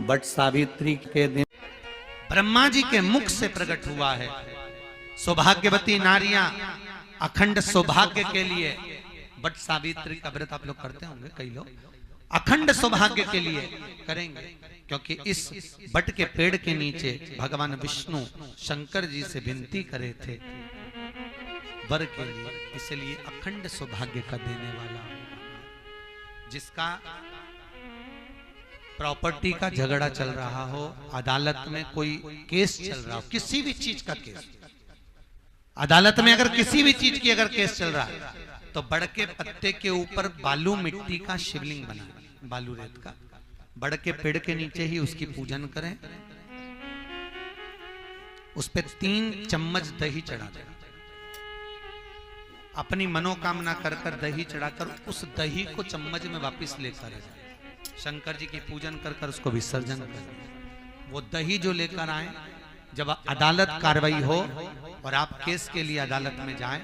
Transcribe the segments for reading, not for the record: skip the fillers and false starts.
But Savitri के दिन ब्रह्मा जी के मुख से प्रकट हुआ है। सौभाग्यवती नारियां अखंड सौभाग्य के लिए बट सावित्री का व्रत आप लोग करते होंगे, कई लोग अखंड सौभाग्य के लिए करेंगे, क्योंकि इस बट के पेड़ के नीचे भगवान विष्णु शंकर जी से विनती करे थे वर के लिए, इसलिए अखंड सौभाग्य का देने वाला जिसका प्रॉपर्टी का झगड़ा चल रहा हो, अदालत में कोई केस चल रहा हो, किसी भी चीज का केस, अदालत में अगर किसी भी चीज की अगर केस चल रहा है तो बड़ के पत्ते के ऊपर बालू मिट्टी का शिवलिंग बना, बालू रेत का, बड़ के पेड़ के नीचे ही उसकी पूजन करें, उस पे 3 चम्मच दही चढ़ा दें, अपनी मनोकामना कर कर दही चढ़ाकर उस दही को चम्मच में वापस लेकर आ जाए, शंकर जी की पूजन कर कर उसको विसर्जन करें। वो दही जो लेकर आए, जब अदालत कार्रवाई हो और आप केस के लिए अदालत में जाएं,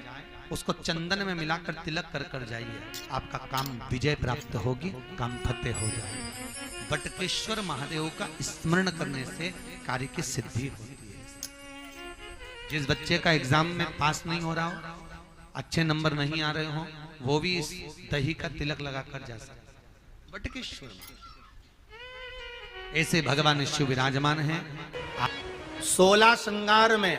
उसको चंदन में मिलाकर तिलक कर कर जाइए, आपका काम विजय प्राप्त होगी, काम फतेह हो जाएगा। बटकेश्वर महादेव का स्मरण करने से कार्य की सिद्धि होती है। जिस बच्चे का एग्जाम में पास नहीं हो रहा हो, अच्छे नंबर नहीं आ रहे हो, वो भी इस दही का तिलक लगाकर जा सकता। बटकेश्वर ऐसे भगवान शिव विराजमान हैं। 16 श्रृंगार में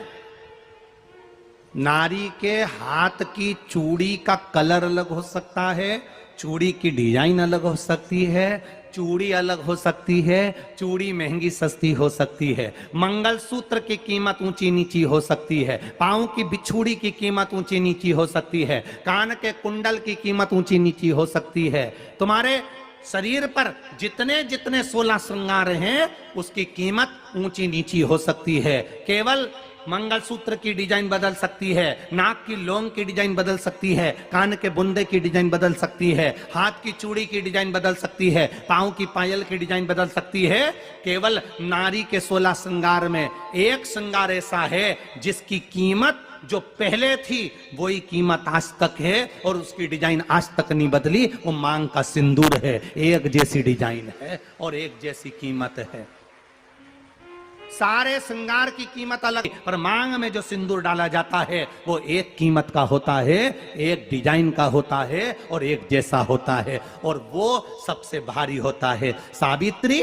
नारी के हाथ की चूड़ी का कलर अलग हो सकता है, चूड़ी की डिजाइन अलग हो सकती है, चूड़ी अलग हो सकती है, चूड़ी महंगी सस्ती हो सकती है, मंगलसूत्र की कीमत ऊंची नीची हो सकती है, पांव की बिछुड़ी की कीमत ऊंची नीची हो सकती है, कान के कुंडल की कीमत ऊंची नीची हो सकती है। तुम्हारे शरीर पर जितने जितने 16 श्रृंगार हैं उसकी कीमत ऊंची नीची हो सकती है। केवल मंगलसूत्र की डिजाइन बदल सकती है, नाक की लौंग की डिजाइन बदल सकती है, कान के बुंदे की डिजाइन बदल सकती है, हाथ की चूड़ी की डिजाइन बदल सकती है, पांव की पायल की डिजाइन बदल सकती है। केवल नारी के 16 श्रृंगार में एक श्रृंगार ऐसा है जिसकी कीमत जो पहले थी वही कीमत आज तक है और उसकी डिजाइन आज तक नहीं बदली। वो मांग का सिंदूर है, एक जैसी डिजाइन है और एक जैसी कीमत है। सारे श्रृंगार की कीमत अलग, पर मांग में जो सिंदूर डाला जाता है वो एक कीमत का होता है, एक डिजाइन का होता है और एक जैसा होता है, और वो सबसे भारी होता है। सावित्री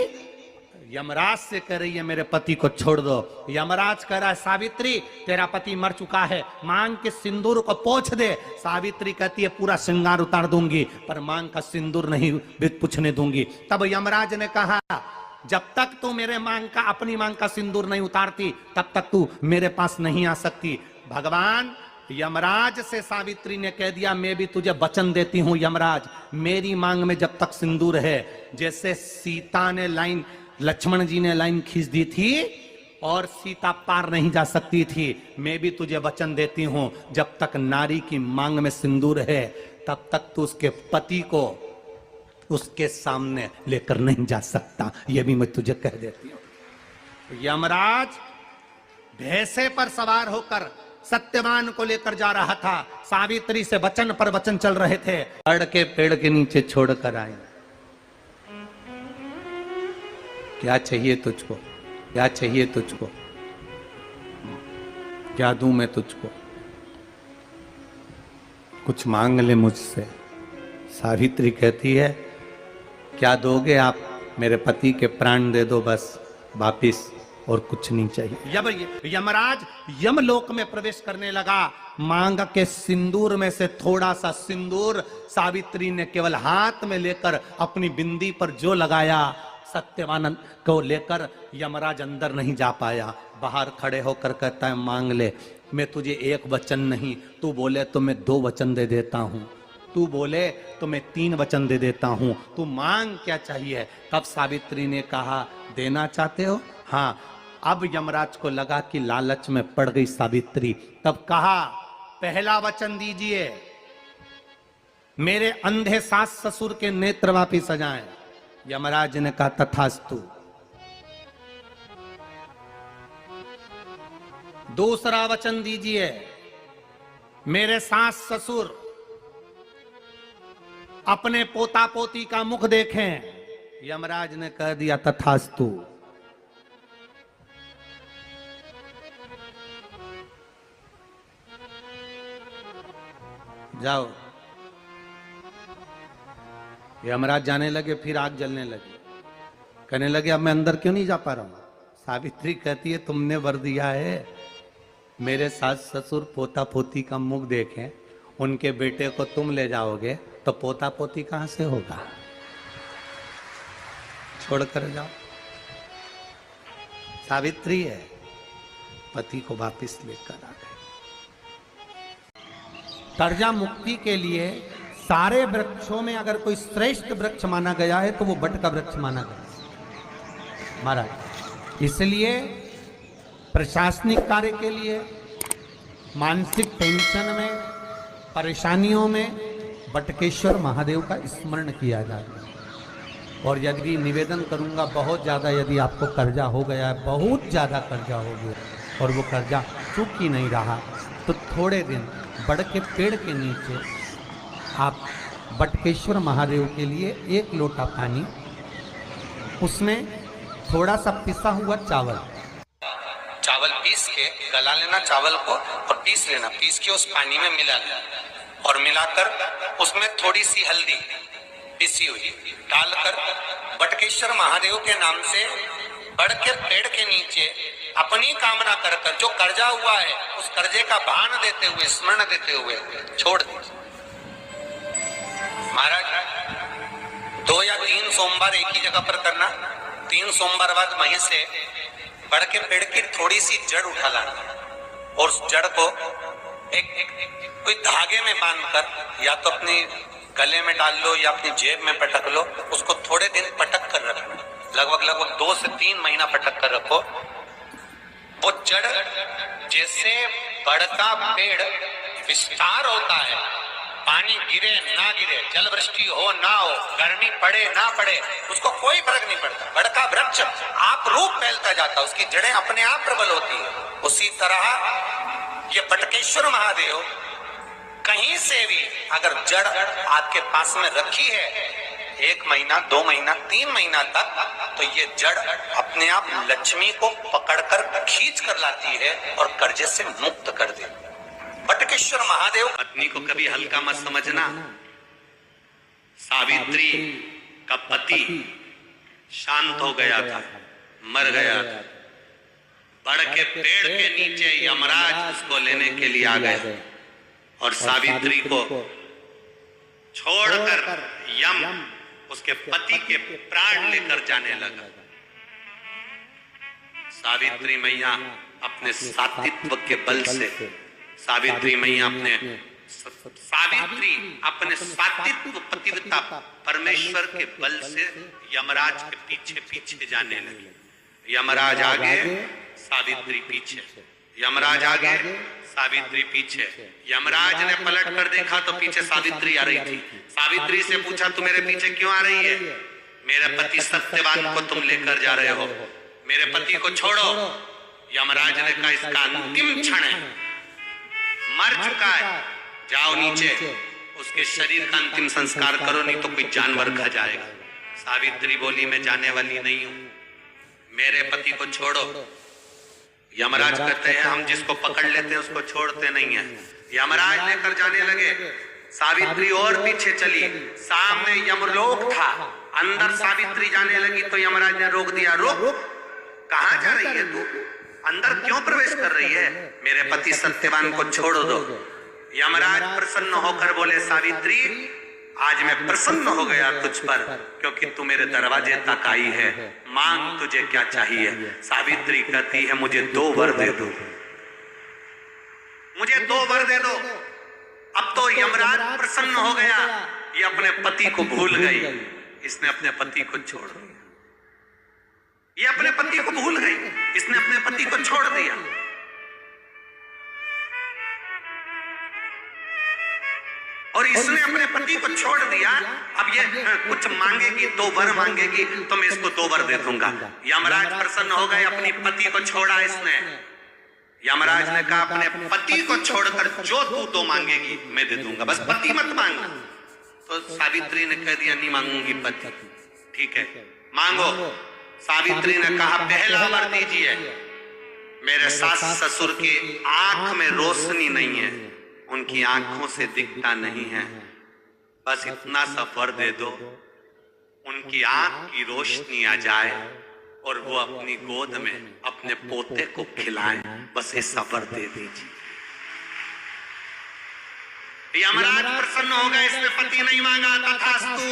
यमराज से कह रही है मेरे पति को छोड़ दो। यमराज कह रहा है सावित्री तेरा पति मर चुका है, मांग के सिंदूर को पोंछ दे। सावित्री कहती है पूरा श्रृंगार उतार दूंगी पर मांग का सिंदूर नहीं पूछने दूंगी। तब यमराज ने कहा जब तक तू मेरे मांग का अपनी मांग का सिंदूर नहीं उतारती तब तक तू मेरे पास नहीं आ सकती। भगवान यमराज से सावित्री ने कह दिया मैं भी तुझे वचन देती हूं यमराज, मेरी मांग में जब तक सिंदूर है, जैसे सीता ने लाइन, लक्ष्मण जी ने लाइन खींच दी थी और सीता पार नहीं जा सकती थी, मैं भी तुझे वचन देती हूं जब तक नारी की मांग में सिंदूर है तब तक तू उसके पति को उसके सामने लेकर नहीं जा सकता, यह भी मैं तुझे कह देती हूं। यमराज भैंसे पर सवार होकर सत्यवान को लेकर जा रहा था, सावित्री से वचन पर वचन चल रहे थे। अड़ के पेड़ के नीचे छोड़कर आए। क्या चाहिए तुझको, क्या चाहिए तुझको, क्या दूं मैं तुझको, कुछ मांग ले मुझसे। सावित्री कहती है क्या दोगे आप, मेरे पति के प्राण दे दो बस वापिस, और कुछ नहीं चाहिए। जब यमराज यमलोक में प्रवेश करने लगा, मांग के सिंदूर में से थोड़ा सा सिंदूर सावित्री ने केवल हाथ में लेकर अपनी बिंदी पर जो लगाया, सत्यवान को लेकर यमराज अंदर नहीं जा पाया। बाहर खड़े होकर कहता है मांग ले, मैं तुझे एक वचन नहीं, तू बोले तो मैं 2 वचन दे देता हूं, तू बोले तो मैं 3 वचन दे देता हूं, तू मांग क्या चाहिए। तब सावित्री ने कहा देना चाहते हो, हाँ। अब यमराज को लगा कि लालच में पड़ गई सावित्री, तब कहा पहला वचन दीजिए, मेरे अंधे सास ससुर के नेत्र वापिस आ जाएं। यमराज ने कहा तथास्तु। दूसरा वचन दीजिए, मेरे सास ससुर अपने पोता पोती का मुख देखें। यमराज ने कह दिया तथास्तु। जाओ। यमराज जाने लगे, फिर आग जलने लगी। कहने लगे अब मैं अंदर क्यों नहीं जा पा रहा हूं? सावित्री कहती है तुमने वर दिया है, मेरे सास ससुर पोता पोती का मुख देखें, उनके बेटे को तुम ले जाओगे तो पोता पोती कहां से होगा? छोड़ कर जाओ। सावित्री है, पति को वापिस लेकर आ गए। कर्जा मुक्ति के लिए सारे वृक्षों में अगर कोई श्रेष्ठ वृक्ष माना गया है तो वो बट का वृक्ष माना गया महाराज। इसलिए प्रशासनिक कार्य के लिए, मानसिक टेंशन में, परेशानियों में बटकेश्वर महादेव का स्मरण किया जाता है। और यदि निवेदन करूंगा, बहुत ज़्यादा यदि आपको कर्जा हो गया है, बहुत ज़्यादा कर्जा हो गया और वो कर्जा चूक ही नहीं रहा, तो थोड़े दिन बड़ के पेड़ के नीचे आप बटकेश्वर महादेव के लिए 1 लोटा पानी, उसमें थोड़ा सा पिसा हुआ चावल पीस के गला लेना चावल को और पीस लेना, पीस के उस पानी में मिला लेना और मिलाकर उसमें थोड़ी सी हल्दी पिसी हुई डालकर बटकेश्वर महादेव के नाम से बड़ के पेड़ के नीचे अपनी कामना कर कर जो कर्जा हुआ है उस कर्जे का भान देते हुए, स्मरण देते हुए छोड़ दीजिए। महाराज 2 या 3 सोमवार एक ही जगह पर करना। 3 सोमवार बाद वहीं से बड़ के पेड़ की थोड़ी सी जड़ उठा लाना और उस जड़ को कोई धागे में बांधकर या तो अपने गले में डाल लो या अपनी जेब में पटक लो, उसको थोड़े दिन पटक कर रखना, लगभग 2 से 3 महीना पटक कर रखो। वो जड़ जैसे बड़ का पेड़ विस्तार होता है, पानी गिरे ना गिरे, जल वृष्टि हो ना हो, गर्मी पड़े ना पड़े, उसको कोई फर्क नहीं पड़ता। बड़ का वृक्ष आप रूप फैलता जाता, उसकी जड़ें अपने आप प्रबल होती है। उसी तरह ये बटकेश्वर महादेव कहीं से भी अगर जड़ आपके पास में रखी है 1 महीना, 2 महीना, 3 महीना तक, तो ये जड़ अपने आप लक्ष्मी को पकड़कर खींच कर लाती है और कर्जे से मुक्त कर देती है। बटकेश्वर महादेव। पत्नी को कभी हल्का मत समझना। सावित्री का पति शांत हो गया था, मर गया था। बड़ के पेड़ के नीचे यमराज उसको लेने के लिए आ गए और सावित्री को छोड़कर यम उसके पति के प्राण लेकर जाने लगा। सावित्री मैया अपने सात्वित्व के बल से, सावित्री मैया अपने सात्वित्व पतिव्रता परमेश्वर के बल से यमराज के पीछे पीछे जाने लगी। यमराज आगे, सावित्री पीछे, यमराज आगे, सावित्री पीछे। यमराज ने पलट कर देखा तो पीछे सावित्री आ रही थी। सावित्री से पूछा तू मेरे पीछे क्यों आ रही है? मेरे पति सत्यवान को तुम लेकर जा रहे हो, मेरे पति को छोड़ो। यमराज ने कहा इसका अंतिम क्षण है, मर चुका है, जाओ नीचे उसके शरीर का अंतिम संस्कार करो, नहीं तो कोई जानवर खा जाएगा। सावित्री बोली मैं जाने वाली नहीं हूं, मेरे पति को छोड़ो। यमराज कहते हैं हम जिसको पकड़ लेते हैं उसको छोड़ते नहीं है। यमराज लेकर जाने लगे, सावित्री और पीछे चली, सामने यमलोक था, अंदर सावित्री जाने लगी तो यमराज ने रोक दिया, रोक, कहां जा रही है तू, अंदर क्यों प्रवेश कर रही है, मेरे पति सत्यवान को छोड़ दो। यमराज प्रसन्न होकर बोले सावित्री आज मैं प्रसन्न हो गया तुझ पर, क्योंकि तू मेरे दरवाजे तक आई है, मांग तुझे क्या चाहिए। सावित्री कहती है मुझे 2 वर दे दो, मुझे 2 वर दे दो। अब तो यमराज प्रसन्न हो गया, ये अपने पति को भूल गई, इसने अपने पति को छोड़ दिया। ये अपने पति को भूल गई, इसने अपने पति को छोड़ दिया। और इसने अपने पति को छोड़ दिया। अब ये कुछ मांगेगी, 2 वर मांगेगी तो मैं इसको 2 वर दे दूंगा। यमराज प्रसन्न हो गए, अपनी पति को छोड़ा इसने। यमराज ने कहा अपने पति को छोड़कर जो तू 2 मांगेगी मैं दे दूंगा, बस पति मत मांग। तो सावित्री ने कह दिया नहीं मांगूंगी पति। ठीक है, मांगो। सावित्री ने कहा पहला वर दीजिए। मेरे सास ससुर की आंख में रोशनी नहीं है, उनकी आंखों से दिखता नहीं है, बस इतना सा वर दे दो, उनकी आंख की रोशनी आ जाए और वो अपनी गोद में अपने पोते को खिलाएं, बस ऐसा वर दे दीजिए। यमराज प्रसन्न हो गए, इसने पति नहीं मांगा, तथास्तु।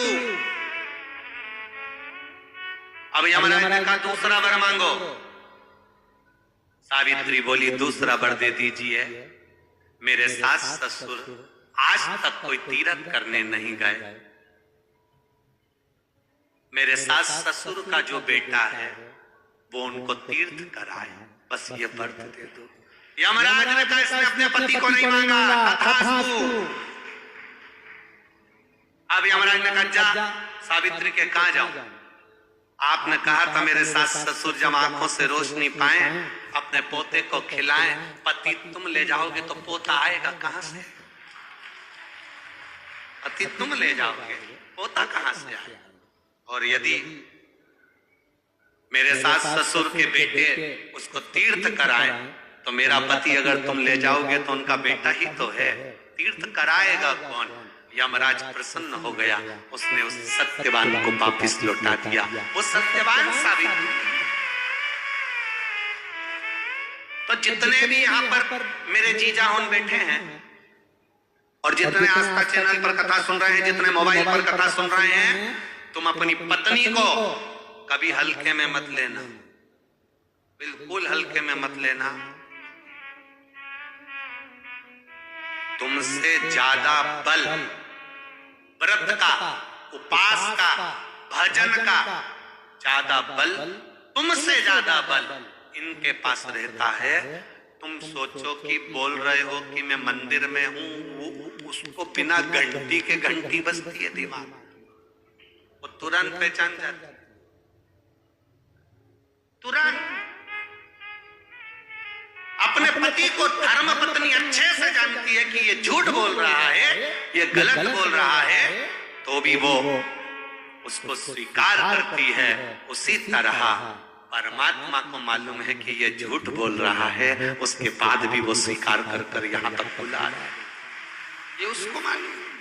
अब यमराज ने कहा दूसरा वर मांगो। सावित्री बोली दूसरा वर दे दीजिए। मेरे सास ससुर आज तक कोई तीर्थ करने नहीं गए, मेरे सास ससुर का जो बेटा है वो उनको तीर्थ कराए, बस ये व्रत दे दो। यमराज ने कहा इसने अपने पति को नहीं मांगा, तथास्तु। अब यमराज ने कहा जा सावित्री के कहां जाऊं? आपने कहा था मेरे सास ससुर जब आंखों से रोशनी पाए अपने पोते को खिलाएं, पति तुम ले जाओगे तो पोता आएगा कहां से? पति तुम ले जाओगे, पोता कहां से आएगा? और यदि मेरे सास ससुर के बेटे उसको तीर्थ कराएं तो मेरा पति अगर तुम ले जाओगे तो उनका बेटा ही तो है, तीर्थ कराएगा कौन? यमराज प्रसन्न हो गया, उसने उस सत्यवान को वापिस लौटा दिया। वो सत्यवान सावित्री। तो जितने भी यहाँ पर मेरे जीजा होन बैठे हैं और जितने आस्था चैनल पर कथा सुन रहे हैं, जितने मोबाइल पर कथा सुन रहे हैं, तुम अपनी पत्नी को कभी हल्के में मत लेना, बिल्कुल हल्के में मत लेना। तुमसे ज्यादा बल व्रत का, उपास का, भजन का ज्यादा बल, तुमसे ज्यादा बल इनके पास रहता है। तुम सोचो कि बोल रहे हो कि मैं मंदिर में हूं, उसको बिना घंटी के घंटी बजती है दिमाग, वो तुरंत पहचान जाता है, तुरंत। अपने पति को धर्म पत्नी अच्छे से जानती है कि ये झूठ बोल रहा है, ये गलत बोल रहा है, तो भी वो उसको स्वीकार करती है। उसी तरह परमात्मा को मालूम है कि ये झूठ बोल रहा है, उसके बाद भी वो स्वीकार कर यहाँ तक बुला रहा है, ये उसको मालूम है।